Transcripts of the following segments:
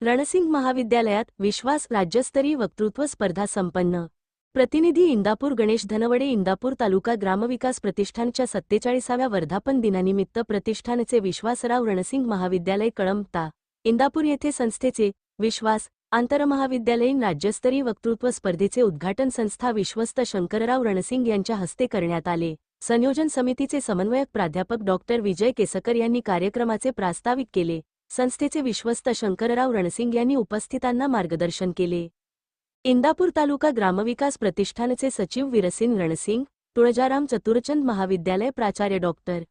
रणसिंग महाविद्यालयात विश्वास राज्यस्तरीय वक्तृत्व स्पर्धा संपन्न। प्रतिनिधी इंदापूर गणेश धनवडे इंदापूर तालुका ग्रामविकास प्रतिष्ठानच्या 47व्या वर्धापन दिनानिमित्त प्रतिष्ठानचे विश्वासराव रणसिंग महाविद्यालय कळंब ता. इंदापूर येथे संस्थेचे विश्वास आंतरमहाविद्यालयीन राज्यस्तरीय वक्तृत्व स्पर्धेचे उद्घाटन संस्था विश्वस्त शंकरराव रणसिंग यांच्या हस्ते करण्यात आले। संयोजन समितीचे समन्वयक प्राध्यापक डॉक्टर विजय केसकर यांनी कार्यक्रमाचे प्रास्ताविक केले। संस्थेचे विश्वस्त शंकरराव रणसिंग यांनी उपस्थितांना मार्गदर्शन केले। इंदापूर तालुका ग्रामविकास प्रतिष्ठानचे सचिव वीरसिंग रणसिंग, तुळजाराम चतुरचंद महाविद्यालय प्राचार्य डॉक्टर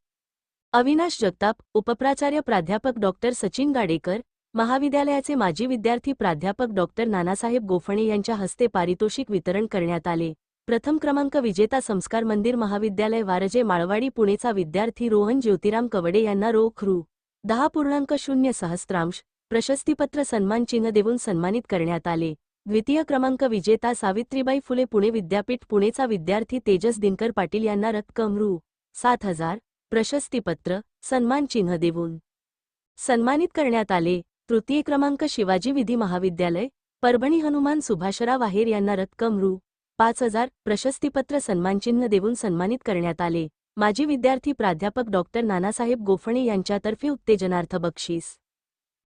अविनाश जगताप, उपप्राचार्य प्राध्यापक डॉक्टर सचिन गाडेकर, महाविद्यालयाचे माजी विद्यार्थी प्राध्यापक डॉक्टर नानासाहेब गोफणे यांच्या हस्ते पारितोषिक वितरण करण्यात आले। प्रथम क्रमांक विजेता संस्कार मंदिर महाविद्यालय वारजे माळवाडी पुणेचा विद्यार्थी रोहन ज्योतिराम कवडे यांना रोख रु. 10.0 सहस्त्रांश प्रशस्तीपत्र सन्मानचिन्ह देऊन सन्मानित करण्यात आले। द्वितीय क्रमांक विजेता सावित्रीबाई फुले पुणे विद्यापीठ पुणेचा विद्यार्थी तेजस दिनकर पाटील यांना रक्कम रु. 7,000 प्रशस्तीपत्र सन्मानचिन्ह देऊन सन्मानित करण्यात आले। तृतीय क्रमांक शिवाजी विधी महाविद्यालय परभणी हनुमान सुभाषराव आहेर यांना रक्कम रु. 5,000 प्रशस्तीपत्र सन्मानचिन्ह देऊन सन्मानित करण्यात आले। माजी विद्यार्थी प्राध्यापक डॉक्टर नानासाहेब गोफणे यांच्यातर्फे उत्तेजनार्थ बक्षीस।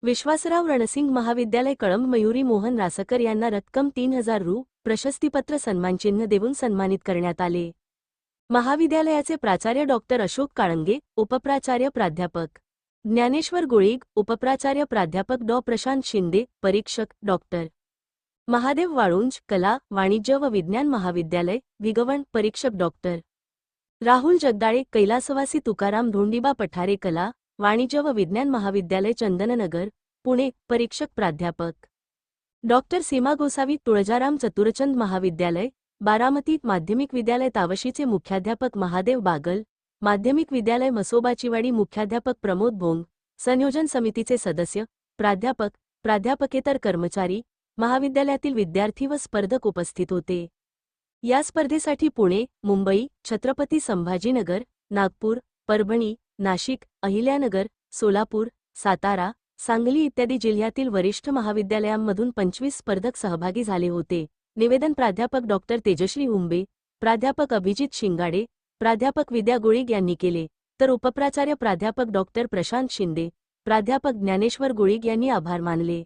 विश्वासराव रणसिंग महाविद्यालय कळंब मयुरी मोहन रासकर यांना रक्कम 3,000 रु. प्रशस्तीपत्र सन्मानचिन्ह देऊन सन्मानित करण्यात आले। महाविद्यालयाचे प्राचार्य डॉक्टर अशोक काळंगे, उपप्राचार्य प्राध्यापक ज्ञानेश्वर गोळीग, उपप्राचार्य प्राध्यापक डॉ प्रशांत शिंदे, परीक्षक डॉक्टर महादेव वाळुंज, कला, वाणिज्य व विज्ञान महाविद्यालय विगवण, परीक्षक डॉक्टर राहुल जगदाळे, कैलासवासी तुकाराम धोंडीबा पठारे, कला, वाणिज्य व विज्ञान महाविद्यालय चंदननगर, पुणे, परीक्षक प्राध्यापक डॉक्टर सीमा गोसावी, तुळजाराम चतुरचंद महाविद्यालय बारामती, माध्यमिक विद्यालय तावशीचे मुख्याध्यापक महादेव बागल, माध्यमिक विद्यालय मसोबाचीवाडी मुख्याध्यापक प्रमोद भोंग, संयोजन समितीचे सदस्य, प्राध्यापक, प्राध्यापकेतर कर्मचारी, महाविद्यालयातील विद्यार्थी व स्पर्धक उपस्थित होते। या स्पर्धेसाठी पुणे, मुंबई, छत्रपती संभाजीनगर, नागपूर, परभणी, नाशिक, अहिल्यानगर, सोलापूर, सातारा, सांगली इत्यादी जिल्ह्यातील वरिष्ठ महाविद्यालयांमधून 25 स्पर्धक सहभागी झाले होते। निवेदन प्राध्यापक डॉक्टर तेजश्री हुंबे, प्राध्यापक अभिजित शिंगाडे, प्राध्यापक विद्या गोळीग यांनी केले, तर उपप्राचार्य प्राध्यापक डॉक्टर प्रशांत शिंदे, प्राध्यापक ज्ञानेश्वर गोळीग यांनी आभार मानले।